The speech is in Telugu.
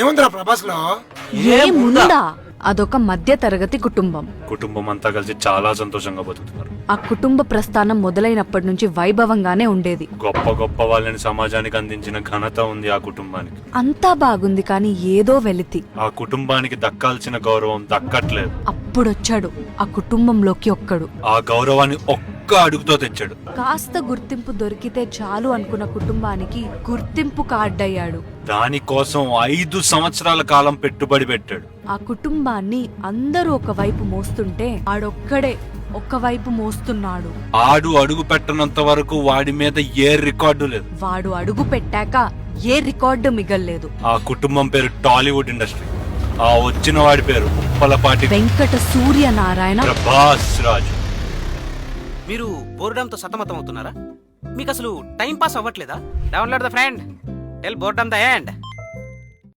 ఏముందిరా ప్రభాస్ లో? ఏముందా? అదొక మధ్య తరగతి కుటుంబం. కుటుంబం అంతా కలిసి చాలా సంతోషంగా బతుకుతున్నారు. ఆ కుటుంబ ప్రస్థానం మొదలైనప్పటి నుంచి వైభవంగానే ఉండేది. గొప్ప గొప్ప వాళ్ళని సమాజానికి అందించిన ఘనత ఉంది ఆ కుటుంబానికి. అంతా బాగుంది, కానీ ఏదో వెలితి. ఆ కుటుంబానికి దక్కాల్సిన గౌరవం దక్కట్లేదు. అప్పుడొచ్చాడు ఆ కుటుంబంలోకి ఒక్కడు. ఆ గౌరవాన్ని ఒక్క అడుగుతో తెచ్చాడు. కాస్త గుర్తింపు దొరికితే చాలు అనుకున్న కుటుంబానికి గుర్తింపు కార్డయ్యాడు. దానికోసం 5 సంవత్సరాల కాలం పెట్టుబడి పెట్టాడు. ఆ కుటుంబాన్ని అందరూ ఒకవైపు మోస్తుంటే ఆడొక్కడే ఒకవైపు మోస్తున్నాడు. ఆడు అడుగు పెట్టనంత వరకు వాడి మీద ఏ రికార్డు లేదు. వాడు అడుగు పెట్టాక ఏ రికార్డు మిగల్లేదు. ఆ కుటుంబం పేరు టాలీవుడ్ ఇండస్ట్రీ. ఆ వచ్చిన వాడి పేరు ఉప్పలపాటి వెంకట సూర్యనారాయణ ప్రభాస్ రాజు. మీరు బోర్డంతో సతమతం అవుతున్నారా? మీకు అసలు టైం పాస్ అవ్వట్లేదా? Download the friend tell boredom the end.